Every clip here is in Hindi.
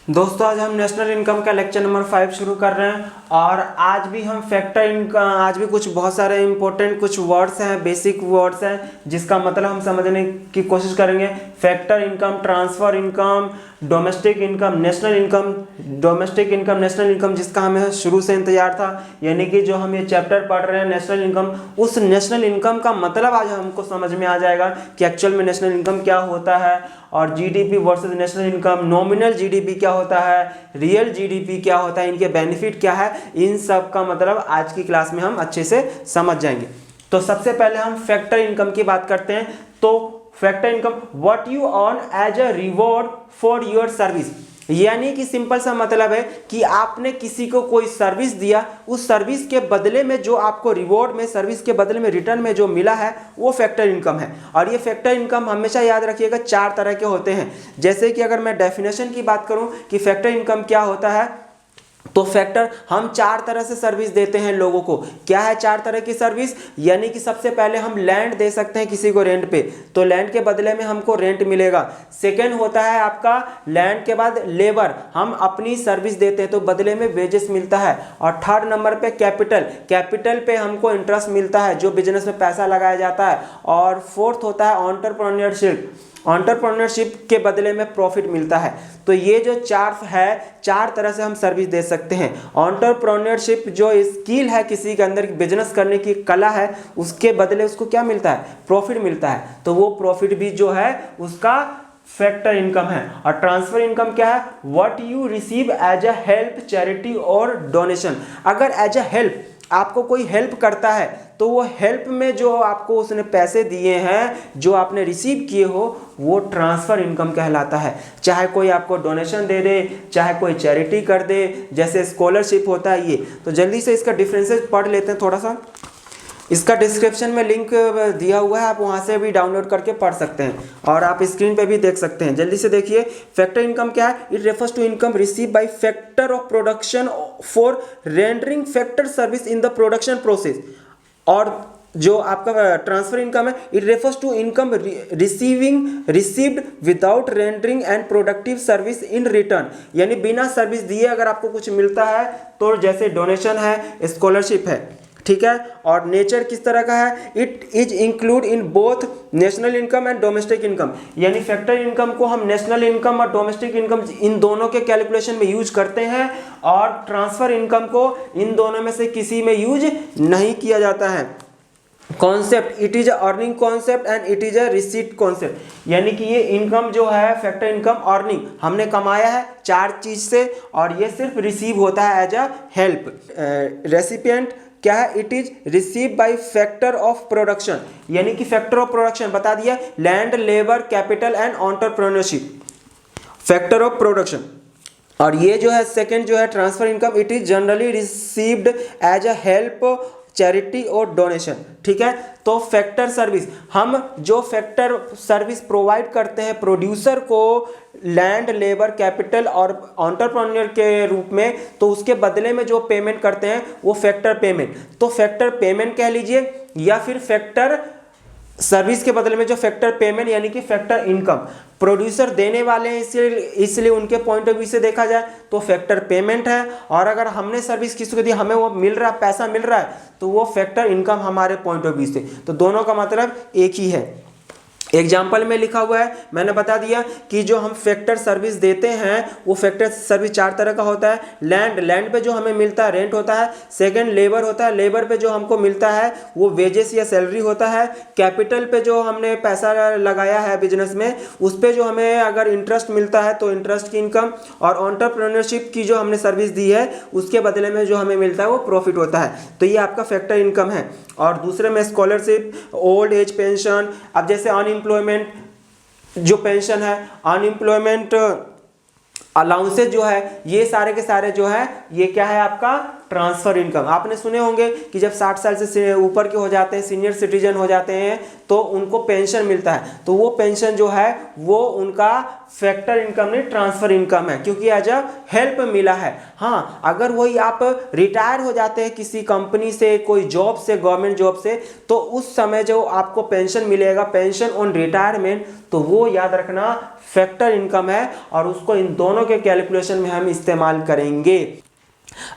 दोस्तों आज हम नेशनल इनकम का लेक्चर नंबर 5 शुरू कर रहे हैं और आज भी हम फैक्टर इनकम आज भी कुछ बहुत सारे इंपॉर्टेंट कुछ वर्ड्स हैं, बेसिक वर्ड्स हैं जिसका मतलब हम समझने की कोशिश करेंगे। Factor income, transfer income, domestic income, national income, domestic income, national income, जिसका हमें शुरू से इंतजार था। यानी कि जो हम ये चैप्टर पढ़ रहे हैं नेशनल इनकम, उस नेशनल इनकम का मतलब आज हमको समझ में आ जाएगा कि एक्चुअल में नेशनल इनकम क्या होता है और GDP versus national income, nominal GDP क्या होता है, रियल जीडीपी क्या होता है, इनके बेनिफिट क्या है, इन सब का मतलब आज की क्लास में हम अच्छे से समझ जाएंगे। तो सबसे पहले हम फैक्टर इनकम की बात करते हैं। तो factor income, what you earn as a reward for your service, यानी कि सिंपल सा मतलब है कि आपने किसी को कोई सर्विस दिया, उस सर्विस के बदले में जो आपको रिवॉर्ड में, सर्विस के बदले में रिटर्न में जो मिला है वो फैक्टर इनकम है। और ये फैक्टर इनकम हमेशा याद रखिएगा 4 तरह के होते हैं। जैसे कि अगर मैं डेफिनेशन की बात करूं कि फैक्टर इनकम क्या होता है, तो फैक्टर हम 4 तरह से सर्विस देते हैं लोगों को। क्या है 4 तरह की सर्विस? यानी कि सबसे पहले हम लैंड दे सकते हैं किसी को रेंट पे, तो लैंड के बदले में हमको रेंट मिलेगा। सेकंड होता है आपका लैंड के बाद लेबर, हम अपनी सर्विस देते हैं तो बदले में वेजेस मिलता है। और थर्ड नंबर पे कैपिटल, कैपिटल पे हमको इंटरेस्ट मिलता है जो बिजनेस में पैसा लगाया जाता है। और फोर्थ होता है एंटरप्रेन्योरशिप, एंटरप्रेन्योरशिप के बदले में प्रॉफिट मिलता है। तो ये जो 4 है, 4 तरह से हम सर्विस दे सकते हैं। एंटरप्रेन्योरशिप जो स्किल है, किसी के अंदर बिजनेस करने की कला है, उसके बदले उसको क्या मिलता है? प्रॉफिट मिलता है। तो वो प्रॉफिट भी जो है उसका फैक्टर इनकम है। और ट्रांसफर इनकम क्या है? What you receive as a help, charity और डोनेशन। अगर एज अ हेल्प आपको कोई हेल्प करता है तो वो हेल्प में जो आपको उसने पैसे दिए हैं, जो आपने रिसीव किए हो, वो ट्रांसफ़र इनकम कहलाता है। चाहे कोई आपको डोनेशन दे दे, चाहे कोई चैरिटी कर दे, जैसे स्कॉलरशिप होता है ये। तो जल्दी से इसका डिफरेंसेस पढ़ लेते हैं थोड़ा सा। इसका डिस्क्रिप्शन में लिंक दिया हुआ है, आप वहाँ से भी डाउनलोड करके पढ़ सकते हैं और आप स्क्रीन पे भी देख सकते हैं। जल्दी से देखिए, फैक्टर इनकम क्या है? It refers to income receive by factor of production for rendering factor service in the production process. और जो आपका ट्रांसफर इनकम है, it refers to income received without rendering and productive service in return, यानी बिना सर्विस दिए अगर आपको कुछ मिलता है, तो जैसे डोनेशन है, स्कॉलरशिप है, ठीक है। और नेचर किस तरह का है? It is include in both national income and domestic income, यानी फैक्टर इनकम को हम नेशनल इनकम और डोमेस्टिक इनकम इन दोनों के कैलकुलेशन में यूज करते हैं, और ट्रांसफर इनकम को इन दोनों में से किसी में यूज नहीं किया जाता है। Concept, it is earning concept and it is a receipt concept, यानी कि ये इनकम जो है फैक्टर इनकम, अर्निंग हमने कमाया है 4 चीज से, और ये सिर्फ रिसीव होता है एज अ हेल्प। रेसिपिएंट क्या है? It is receive by factor of production, यानी कि फैक्टर ऑफ प्रोडक्शन बता दिया, land, labour, capital and entrepreneurship, factor of production. और ये जो है सेकंड जो है transfer income, it is generally received as a help, charity और डोनेशन, ठीक है। तो फैक्टर सर्विस, हम जो फैक्टर सर्विस प्रोवाइड करते हैं प्रोड्यूसर को लैंड, लेबर, कैपिटल और एंटरप्रेन्योर के रूप में, तो उसके बदले में जो पेमेंट करते हैं वो फैक्टर पेमेंट, तो फैक्टर पेमेंट कह लीजिए, या फिर फैक्टर सर्विस के बदले में जो फैक्टर पेमेंट यानी कि फैक्टर इनकम प्रोड्यूसर देने वाले हैं, इसलिए उनके पॉइंट ऑफ व्यू से देखा जाए तो फैक्टर पेमेंट है। और अगर हमने सर्विस किसी को दी, हमें वो मिल रहा है, पैसा मिल रहा है, तो वो फैक्टर इनकम हमारे पॉइंट ऑफ व्यू से। तो दोनों का मतलब एक ही है। एग्जाम्पल में लिखा हुआ है, मैंने बता दिया कि जो हम फैक्टर सर्विस देते हैं वो फैक्टर सर्विस 4 तरह का होता है। लैंड, लैंड पे जो हमें मिलता है रेंट होता है। सेकंड लेबर होता है, लेबर पे जो हमको मिलता है वो वेजेस या सैलरी होता है। कैपिटल पे जो हमने पैसा लगाया है बिजनेस में, उस पे जो हमें अगर इंटरेस्ट मिलता है तो इंटरेस्ट की इनकम। और एंटरप्रेन्योरशिप की जो हमने सर्विस दी है उसके बदले में जो हमें मिलता है वो प्रॉफिट होता है। तो ये आपका फैक्टर इनकम है। और दूसरे में स्कॉलरशिप, ओल्ड एज पेंशन, अब जैसे अनएम्प्लॉयमेंट जो पेंशन है, अनएम्प्लॉयमेंट अलाउंसेस जो है, ये सारे के सारे जो है ये क्या है? आपका ट्रांसफर इनकम। आपने सुने होंगे कि जब 60 साल से ऊपर के हो जाते हैं, सीनियर सिटीजन हो जाते हैं, तो उनको पेंशन मिलता है, तो वो पेंशन जो है वो उनका फैक्टर इनकम नहीं, ट्रांसफर इनकम है, क्योंकि एज अ हेल्प मिला है। हाँ, अगर वही आप रिटायर हो जाते हैं किसी कंपनी से, कोई जॉब से, गवर्नमेंट जॉब से, तो उस समय जो आपको पेंशन मिलेगा, पेंशन ऑन रिटायरमेंट, तो वो याद रखना फैक्टर इनकम है और उसको इन दोनों के कैलकुलेशन में हम इस्तेमाल करेंगे।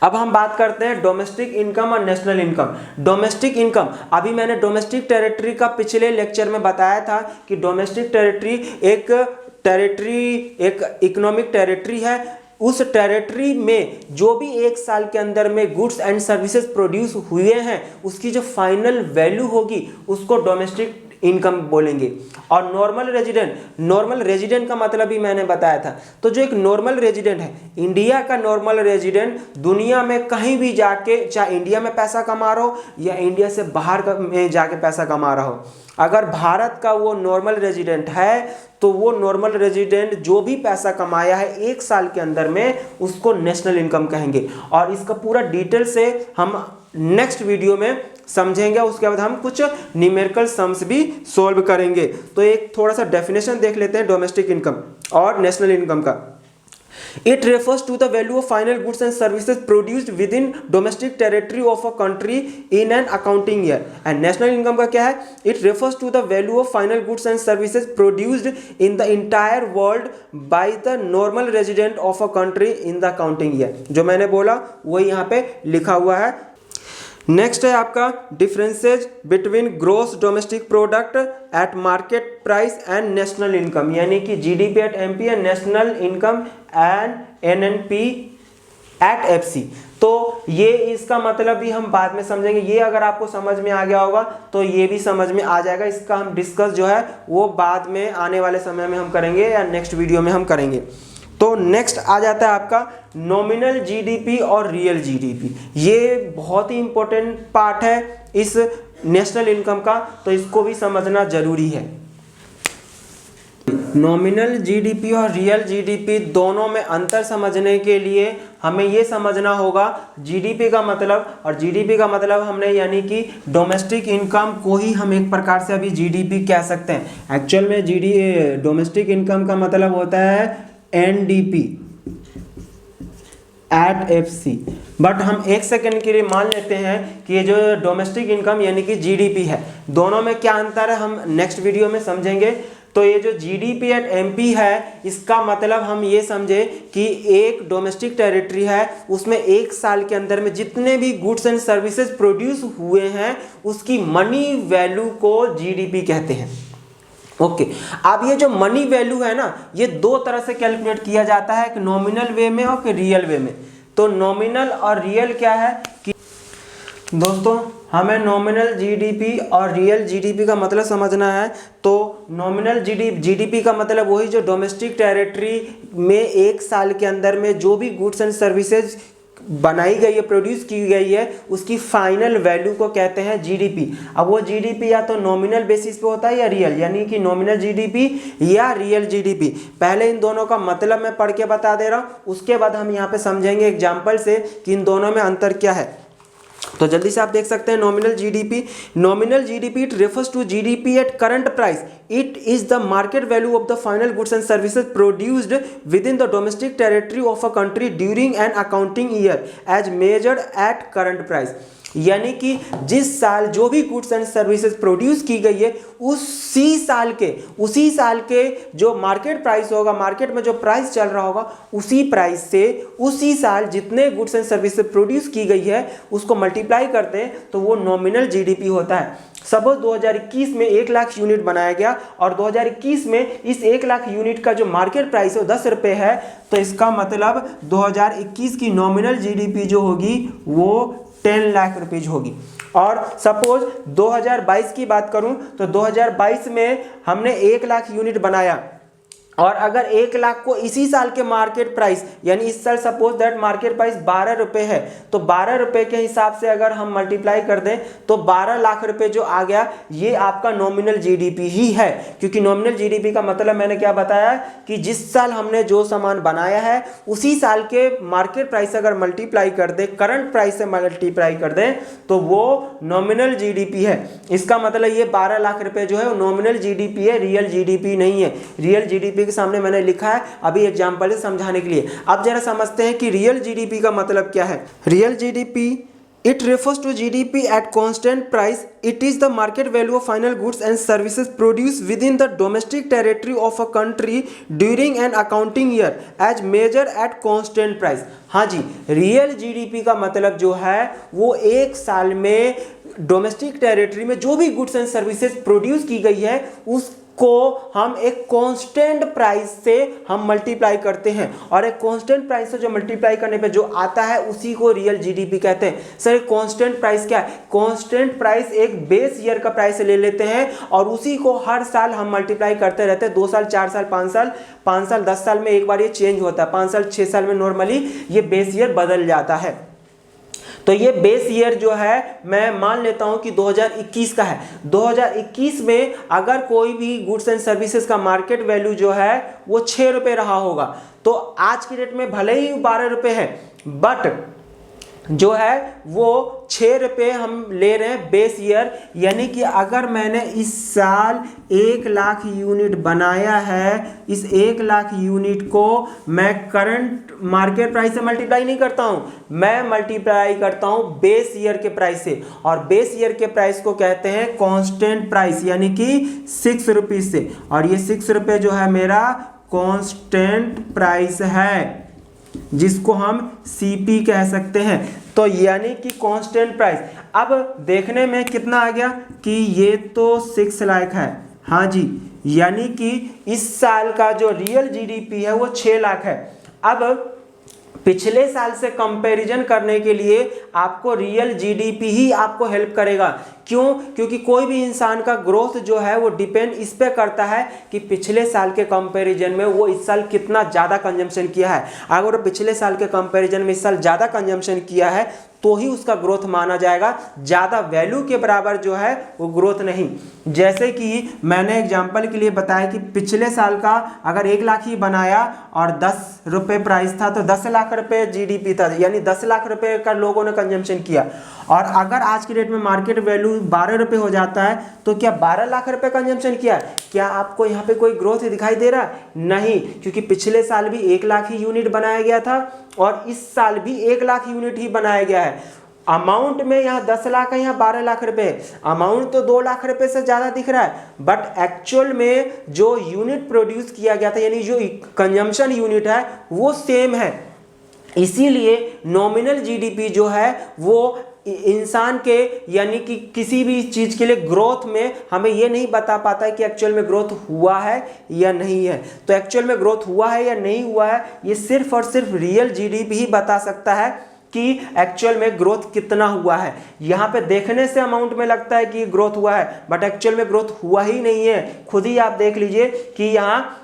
अब हम बात करते हैं डोमेस्टिक इनकम और नेशनल इनकम। डोमेस्टिक इनकम, अभी मैंने डोमेस्टिक टेरिटरी का पिछले लेक्चर में बताया था कि डोमेस्टिक टेरिटरी एक इकोनॉमिक टेरिटरी है। उस टेरिटरी में जो भी एक साल के अंदर में गुड्स एंड सर्विसेज प्रोड्यूस हुए हैं उसकी जो फाइनल वैल्यू होगी उसको डोमेस्टिक इनकम बोलेंगे। और नॉर्मल रेजिडेंट का मतलब भी मैंने बताया था। तो जो एक नॉर्मल रेजिडेंट है, इंडिया का नॉर्मल रेजिडेंट दुनिया में कहीं भी जाके, चाहे इंडिया में पैसा कमा रहा हो या इंडिया से बाहर में जाके पैसा कमा रहा हो, अगर भारत का वो नॉर्मल रेजिडेंट है तो वो नॉर्मल रेजिडेंट जो भी पैसा कमाया है एक साल के अंदर में उसको नेशनल इनकम कहेंगे। और इसका पूरा डिटेल से हम नेक्स्ट वीडियो में समझेंगे। उसके बाद हम कुछ न्यूमेरिकल सम्स भी सॉल्व करेंगे। तो एक थोड़ा सा डेफिनेशन देख लेते हैं डोमेस्टिक इनकम और नेशनल इनकम का। It refers to the value of final goods and services produced within domestic territory of a country in an accounting year. And national income का क्या है? It refers to the value of final goods and services produced in the entire world by the normal resident of a country in the accounting year. जो मैंने बोला वही यहाँ पे लिखा हुआ है। नेक्स्ट है आपका differences between gross domestic product at market price and national income, यानी कि GDP at MP and national income and NNP at FC. तो ये इसका मतलब भी हम बाद में समझेंगे। ये अगर आपको समझ में आ गया होगा तो ये भी समझ में आ जाएगा। इसका हम डिस्कस जो है वो बाद में आने वाले समय में हम करेंगे या नेक्स्ट वीडियो में हम करेंगे। तो नेक्स्ट आ जाता है आपका नॉमिनल जीडीपी और रियल जीडीपी। ये बहुत ही इंपॉर्टेंट पार्ट है इस नेशनल इनकम का, तो इसको भी समझना जरूरी है। नॉमिनल जीडीपी और रियल जीडीपी दोनों में अंतर समझने के लिए हमें ये समझना होगा जीडीपी का मतलब, और जीडीपी का मतलब हमने यानी कि डोमेस्टिक इनकम को ही हम एक प्रकार से अभी जीडीपी कह सकते हैं। एक्चुअल में डोमेस्टिक इनकम का मतलब होता है एनडीपी एट एफसी। बट हम एक सेकंड के लिए मान लेते हैं कि ये जो डोमेस्टिक इनकम यानी कि जीडीपी है, दोनों में क्या अंतर है हम नेक्स्ट वीडियो में समझेंगे। तो ये जो जीडीपी एट एमपी है इसका मतलब हम ये समझे कि एक डोमेस्टिक टेरिटरी है, उसमें एक साल के अंदर में जितने भी गुड्स एंड सर्विसेज प्रोड्यूस हुए हैं उसकी मनी वैल्यू को जीडीपी कहते हैं। ओके अब ये जो मनी वैल्यू है ना, ये दो तरह से कैलकुलेट किया जाता है, एक नॉमिनल वे में और रियल वे में। तो नॉमिनल और रियल क्या है कि दोस्तों हमें नॉमिनल जीडीपी और रियल जीडीपी का मतलब समझना है। तो नॉमिनल जीडीपी का मतलब वही जो डोमेस्टिक टेरिटरी में एक साल के अंदर में जो भी गुड्स एंड सर्विसेज बनाई गई है, प्रोड्यूस की गई है, उसकी फाइनल वैल्यू को कहते हैं जीडीपी। अब वो जीडीपी या तो नॉमिनल बेसिस पे होता है या रियल, यानी कि नॉमिनल जीडीपी या रियल जीडीपी। पहले इन दोनों का मतलब मैं पढ़ के बता दे रहा हूँ, उसके बाद हम यहाँ पे समझेंगे एग्जाम्पल से कि इन दोनों में अंतर क्या है। तो जल्दी से आप देख सकते हैं nominal GDP it refers to GDP at current price. It is the market value of the final goods and services produced within the domestic territory of a country during an accounting year as measured at current price. यानी कि जिस साल जो भी गुड्स एंड सर्विसेज प्रोड्यूस की गई है उसी साल के जो मार्केट प्राइस होगा, मार्केट में जो प्राइस चल रहा होगा उसी प्राइस से उसी साल जितने गुड्स एंड सर्विसेज प्रोड्यूस की गई है उसको मल्टीप्लाई करते हैं तो वो नॉमिनल जीडीपी होता है। सपोज 2021 में 1 लाख यूनिट बनाया गया और 2021 में इस 1 लाख यूनिट का जो मार्केट प्राइस है 10 रुपये है, तो इसका मतलब 2021 की नॉमिनल जीडीपी जो होगी वो 10 लाख रुपीज होगी। और सपोज 2022 की बात करूं तो 2022 में हमने 1 लाख यूनिट बनाया और अगर 1 लाख को इसी साल के मार्केट प्राइस यानी इस साल सपोज दैट मार्केट प्राइस 12 रुपये है, तो 12 रुपये के हिसाब से अगर हम मल्टीप्लाई कर दें तो 12 लाख रुपए जो आ गया ये आपका नॉमिनल जीडीपी ही है। क्योंकि नॉमिनल जीडीपी का मतलब मैंने क्या बताया कि जिस साल हमने जो सामान बनाया है उसी साल के मार्केट प्राइस अगर मल्टीप्लाई कर दे, करंट प्राइस से मल्टीप्लाई कर दें तो वो नॉमिनल जीडीपी है। इसका मतलब ये 12 लाख रुपए जो है वो नॉमिनल जीडीपी है, रियल जीडीपी नहीं है। रियल जीडीपी के सामने मैंने लिखा है अभी एग्जांपल से समझाने के लिए। अब जरा समझते हैं कि रियल जीडीपी का मतलब क्या है। Real GDP It refers to GDP at constant price. It is the market value of final goods and services produced within the domestic territory of a country during an accounting year as measured at constant price. हाँ जी, रियल जीडीपी का मतलब जो है वो एक साल में डोमेस्टिक टेरिटरी में जो भी गुड्स एंड सर्विसेज प्रोड्यूस की गई है उसको हम एक कांस्टेंट प्राइस से हम मल्टीप्लाई करते हैं, और एक कांस्टेंट प्राइस से जो मल्टीप्लाई करने पे जो आता है उसी को रियल जीडीपी कहते हैं। सर कांस्टेंट प्राइस क्या है? कांस्टेंट प्राइस एक बेस ईयर का प्राइस ले लेते हैं और उसी को हर साल हम मल्टीप्लाई करते रहते हैं। 2 साल, 4 साल, 5 साल, 10 साल में एक बार ये चेंज होता है। 5 साल, 6 साल में नॉर्मली ये बेस ईयर बदल जाता है। तो ये बेस ईयर जो है मैं मान लेता हूं कि 2021 का है। 2021 में अगर कोई भी गुड्स एंड सर्विसेज का मार्केट वैल्यू जो है वो 6 रुपये रहा होगा, तो आज की डेट में भले ही 12 रुपये है, बट जो है वो 6 रुपये हम ले रहे हैं बेस ईयर। यानी कि अगर मैंने इस साल 1 लाख यूनिट बनाया है, इस 1 लाख यूनिट को मैं करंट मार्केट प्राइस से मल्टीप्लाई नहीं करता हूं, मैं मल्टीप्लाई करता हूं बेस ईयर के प्राइस से, और बेस ईयर के प्राइस को कहते हैं कांस्टेंट प्राइस, यानी कि 6 रुपीज से। और ये 6 रुपये जो है मेरा कांस्टेंट प्राइस है जिसको हम सीपी कह सकते हैं। तो यानी कि कांस्टेंट प्राइस अब देखने में कितना आ गया कि ये तो 6 लाख है। हाँ जी, यानी कि इस साल का जो रियल जीडीपी है वो 6 लाख है। अब पिछले साल से कंपैरिजन करने के लिए आपको रियल जीडीपी ही आपको हेल्प करेगा। क्यों? क्योंकि कोई भी इंसान का ग्रोथ जो है वो डिपेंड इस पे करता है कि पिछले साल के कंपैरिजन में वो इस साल कितना ज़्यादा कंजम्पशन किया है। अगर वो पिछले साल के कंपैरिजन में इस साल ज़्यादा कंजम्पशन किया है तो ही उसका ग्रोथ माना जाएगा, ज़्यादा वैल्यू के बराबर जो है वो ग्रोथ नहीं। जैसे कि मैंने एग्जांपल के लिए बताया कि पिछले साल का अगर 1 लाख ही बनाया और 10 रुपये प्राइस था तो 10 लाख रुपये जीडीपी था, यानी 10 लाख रुपये का लोगों ने कंजम्पशन किया। और अगर आज की डेट में मार्केट वैल्यू 12 रुपये हो जाता है तो क्या 12 लाख रुपये कंजम्पशन किया? क्या आपको यहाँ पे कोई ग्रोथ दिखाई दे रहा? नहीं, क्योंकि पिछले साल भी 1 लाख ही यूनिट बनाया गया था और इस साल भी 1 लाख यूनिट ही बनाया गया है। अमाउंट में यहाँ 10 लाख है, यहाँ 12 लाख रुपए। अमाउंट तो 2 लाख रुपए से ज़्यादा दिख रहा है, बट एक्चुअल में जो यूनिट प्रोड्यूस किया गया था यानी जो कंजम्पशन यूनिट है वो सेम है। इसीलिए नॉमिनल जीडीपी जो है वो इंसान के यानी कि किसी भी चीज़ के लिए ग्रोथ में हमें ये नहीं बता पाता है कि एक्चुअल में ग्रोथ हुआ है या नहीं है। तो एक्चुअल में ग्रोथ हुआ है या नहीं हुआ है ये सिर्फ और सिर्फ रियल जीडीपी ही बता सकता है कि एक्चुअल में ग्रोथ कितना हुआ है। यहाँ पे देखने से अमाउंट में लगता है कि ग्रोथ हुआ है, बट एक्चुअल में ग्रोथ हुआ ही नहीं है। खुद ही आप देख लीजिए कि यहाँ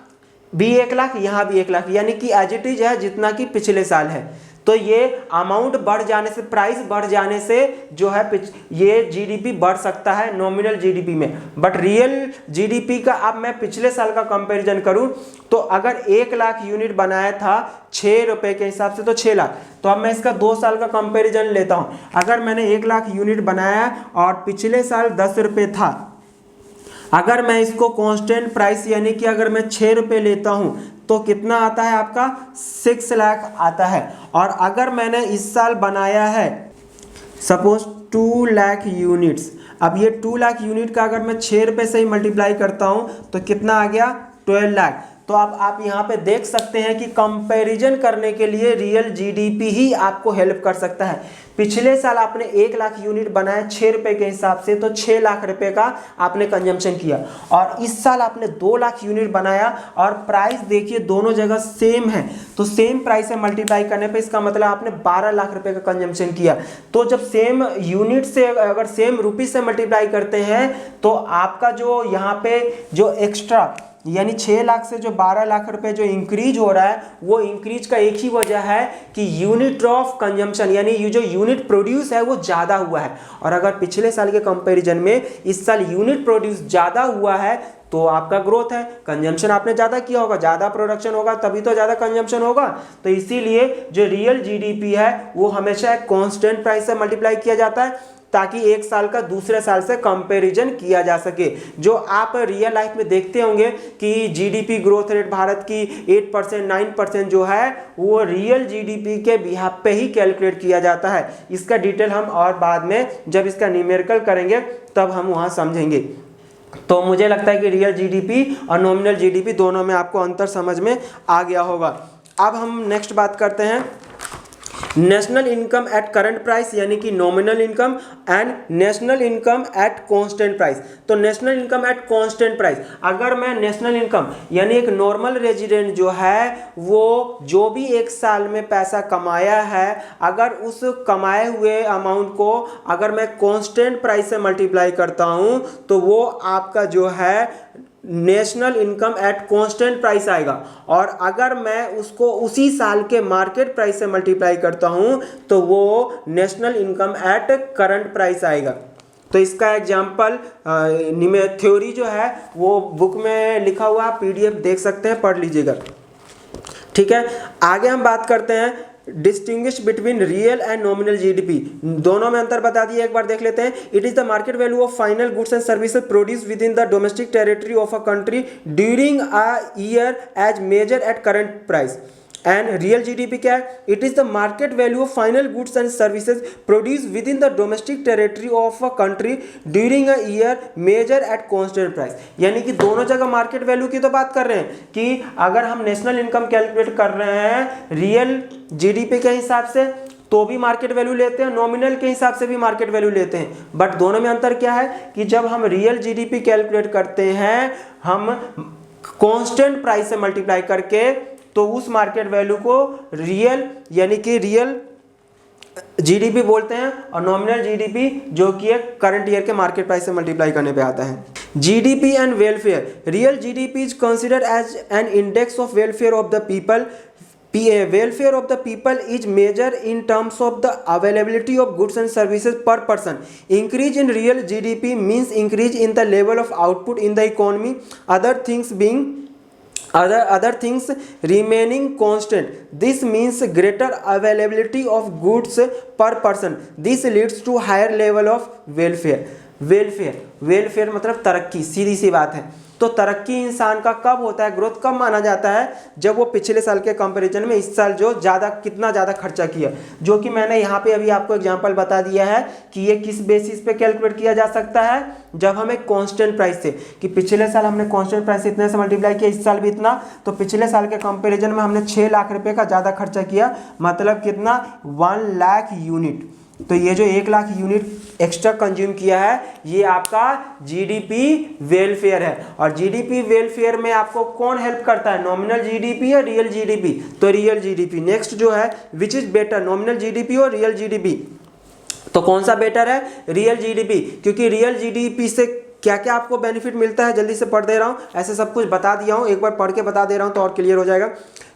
भी 1 लाख, यहाँ भी 1 लाख, यानी कि एज इट इज है जितना कि पिछले साल है। तो ये अमाउंट बढ़ जाने से, प्राइस बढ़ जाने से जो है ये जीडीपी बढ़ सकता है नॉमिनल जीडीपी में, बट रियल जीडीपी का अब मैं पिछले साल का कंपैरिजन करूं तो अगर 1 लाख यूनिट बनाया था 6 रुपए के हिसाब से तो 6 लाख। तो अब मैं इसका 2 साल का कंपैरिजन लेता हूं। अगर मैंने 1 लाख यूनिट बनाया और पिछले साल 10 रुपये था, अगर मैं इसको कांस्टेंट प्राइस यानी कि अगर मैं 6 रुपये लेता हूं तो कितना आता है आपका? 6 लाख आता है। और अगर मैंने इस साल बनाया है सपोज 2 लाख यूनिट्स, अब ये 2 लाख यूनिट का अगर मैं 6 रुपये से ही मल्टीप्लाई करता हूं तो कितना आ गया? 12 लाख। तो अब आप यहाँ पे देख सकते हैं कि कंपैरिजन करने के लिए रियल जीडीपी ही आपको हेल्प कर सकता है। पिछले साल आपने 1 लाख यूनिट बनाया 6 रुपये के हिसाब से तो 6 लाख रुपए का आपने कंजम्पशन किया, और इस साल आपने 2 लाख यूनिट बनाया और प्राइस देखिए दोनों जगह सेम है, तो सेम प्राइस से मल्टीप्लाई करने पे इसका मतलब आपने 12 लाख रुपए का कंजम्पशन किया। तो जब सेम यूनिट से अगर सेम रुपीज से मल्टीप्लाई करते हैं तो आपका जो यहाँ पे जो एक्स्ट्रा यानी 6 लाख से जो 12 लाख रुपए जो इंक्रीज हो रहा है वो इंक्रीज का एक ही वजह है कि यूनिट ऑफ कंजम्पशन यानी ये जो यूनिट प्रोड्यूस है वो ज़्यादा हुआ है। और अगर पिछले साल के कंपैरिजन में इस साल यूनिट प्रोड्यूस ज़्यादा हुआ है तो आपका ग्रोथ है। कंजम्पशन आपने ज़्यादा किया होगा, ज़्यादा प्रोडक्शन होगा तभी तो ज़्यादा कंजम्पशन होगा। तो इसीलिए जो रियल जीडीपी है वो हमेशा एक कांस्टेंट प्राइस से मल्टीप्लाई किया जाता है। ताकि एक साल का दूसरे साल से कंपैरिजन किया जा सके। जो आप रियल लाइफ में देखते होंगे कि जीडीपी ग्रोथ रेट भारत की 8% 9% जो है वो रियल जीडीपी के बिहाफ पे ही कैलकुलेट किया जाता है। इसका डिटेल हम और बाद में जब इसका न्यूमेरिकल करेंगे तब हम वहां समझेंगे। तो मुझे लगता है कि रियल जीडीपी और नॉमिनल जीडीपी दोनों में आपको अंतर समझ में आ गया होगा। अब हम नेक्स्ट बात करते हैं national income at current price यानी कि nominal income and national income at constant price. तो national income at constant price, अगर मैं नेशनल इनकम यानी एक नॉर्मल रेजिडेंट जो है वो जो भी एक साल में पैसा कमाया है, अगर उस कमाए हुए अमाउंट को अगर मैं कांस्टेंट प्राइस से मल्टीप्लाई करता हूं तो वो आपका जो है national income at constant price आएगा। और अगर मैं उसको उसी साल के मार्केट प्राइस से मल्टीप्लाई करता हूं तो वो national income at current price आएगा। तो इसका एग्जांपल थ्योरी जो है वो बुक में लिखा हुआ पीडीएफ देख सकते हैं, पढ़ लीजिएगा। ठीक है, आगे हम बात करते हैं distinguish between real and nominal GDP. दोनों में अंतर बता दिया, एक बार देख लेते हैं। It is the market value of final goods and services produce within the domestic territory of a country during a year as measure at current price. And real GDP क्या है? It is the market value of final goods and services produce within the domestic territory of a country during a year measure at constant price. यानी कि दोनों जगह मार्केट वैल्यू की तो बात कर रहे हैं कि अगर हम नेशनल इनकम कैलकुलेट कर रहे हैं रियल जीडीपी के हिसाब से तो भी मार्केट वैल्यू लेते हैं, नॉमिनल के हिसाब से भी मार्केट वैल्यू लेते हैं। बट दोनों में अंतर क्या है कि जब हम रियल जीडीपी कैलकुलेट करते हैं हम कांस्टेंट प्राइस से मल्टीप्लाई करके तो उस मार्केट वैल्यू को रियल यानी कि रियल जीडीपी बोलते हैं और नॉमिनल जीडीपी जो कि एक करंट ईयर के मार्केट प्राइस से मल्टीप्लाई करने पे आता है। GDP and welfare. Real GDP is considered as an index of welfare of the people. Welfare of the people is measured in terms of the availability of goods and services per person. Increase in real GDP means increase in the level of output in the economy. Other things remaining constant. This means greater availability of goods per person. This leads to higher level of welfare. Welfare मतलब तरक्की, सीधी सी बात है। तो तरक्की इंसान का कब होता है, ग्रोथ कब माना जाता है? जब वो पिछले साल के कंपैरिजन में इस साल जो कितना ज़्यादा खर्चा किया, जो कि मैंने यहाँ पे अभी आपको एग्जांपल बता दिया है कि ये किस बेसिस पे कैलकुलेट किया जा सकता है। जब हम एक कांस्टेंट प्राइस से कि पिछले साल हमने कांस्टेंट प्राइस से इतने से मल्टीप्लाई किया, इस साल भी इतना, तो पिछले साल के कंपेरिजन में हमने 6 लाख रुपये का ज़्यादा खर्चा किया, मतलब कितना 1 लाख यूनिट। तो ये जो 1 लाख यूनिट एक्स्ट्रा कंज्यूम किया है ये आपका जीडीपी वेलफेयर है। और जीडीपी वेलफेयर में आपको कौन हेल्प करता है, नॉमिनल जीडीपी या रियल जीडीपी? तो रियल जीडीपी। नेक्स्ट जो है which is better, nominal GDP और रियल जीडीपी? तो कौन सा बेटर है? रियल जीडीपी, क्योंकि रियल जीडीपी से क्या क्या आपको बेनिफिट मिलता है जल्दी से पढ़ दे रहा हूँ, ऐसे सब कुछ बता दिया हूँ, एक बार पढ़ के बता दे रहा हूँ तो और क्लियर हो जाएगा।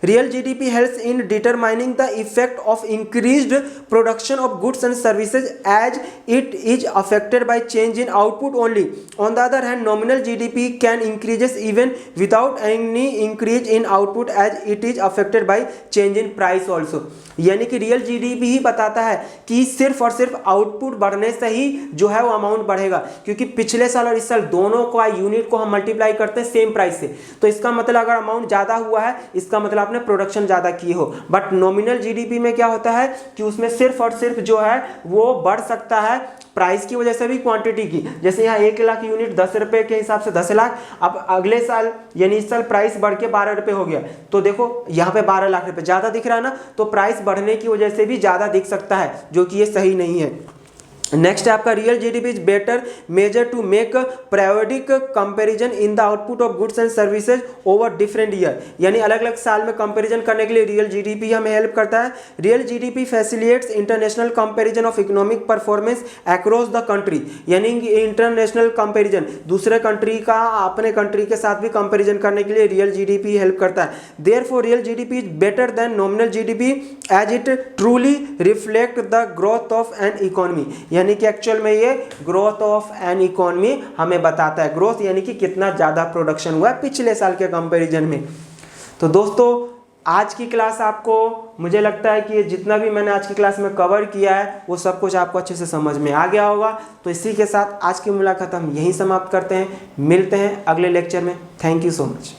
Real GDP helps in determining the effect of increased production of goods and services as it is affected by change in output only. On the other hand nominal GDP can increases even without any increase in output as it is affected by change in price also. यानी कि रियल जीडीपी ही बताता है कि सिर्फ और सिर्फ आउटपुट बढ़ने से ही जो है वो अमाउंट बढ़ेगा, क्योंकि पिछले साल और इस साल दोनों का यूनिट को हम मल्टीप्लाई करते हैं सेम प्राइस से। तो इसका मतलब अगर अमाउंट ज़्यादा हुआ है इसका मतलब आपने प्रोडक्शन ज़्यादा की हो। बट नॉमिनल जीडीपी में क्या होता है कि उसमें सिर्फ और सिर्फ जो है वो बढ़ सकता है प्राइस की वजह से भी, क्वांटिटी की। जैसे यहाँ 1 लाख यूनिट 10 रुपये के हिसाब से 10 लाख, अब अगले साल यानी इस साल प्राइस बढ़ के 12 रुपये हो गया, तो देखो यहाँ पे 12 लाख रुपये ज़्यादा दिख रहा है ना, तो प्राइस बढ़ने की वजह से भी ज़्यादा दिख सकता है, जो कि ये सही नहीं है। नेक्स्ट है आपका real GDP is better measure to make periodic comparison in the output of goods and services over different year. यानी अलग अलग साल में कंपैरिजन करने के लिए रियल जीडीपी हमें हेल्प करता है। Real GDP facilitates international comparison of economic performance across the country. यानी इंटरनेशनल कंपैरिजन, दूसरे कंट्री का अपने कंट्री के साथ भी कंपैरिजन करने के लिए रियल जीडीपी हेल्प करता है। Therefore real GDP is better than nominal GDP as it truly reflect the growth of an economy. यानी कि एक्चुअल में ये ग्रोथ ऑफ एन इकोनॉमी हमें बताता है, ग्रोथ यानी कि कितना ज़्यादा प्रोडक्शन हुआ है पिछले साल के कंपैरिजन में। तो दोस्तों आज की क्लास आपको, मुझे लगता है कि ये जितना भी मैंने आज की क्लास में कवर किया है वो सब कुछ आपको अच्छे से समझ में आ गया होगा। तो इसी के साथ आज की मुलाकात हम यहीं समाप्त करते हैं। मिलते हैं अगले लेक्चर में। Thank you so much.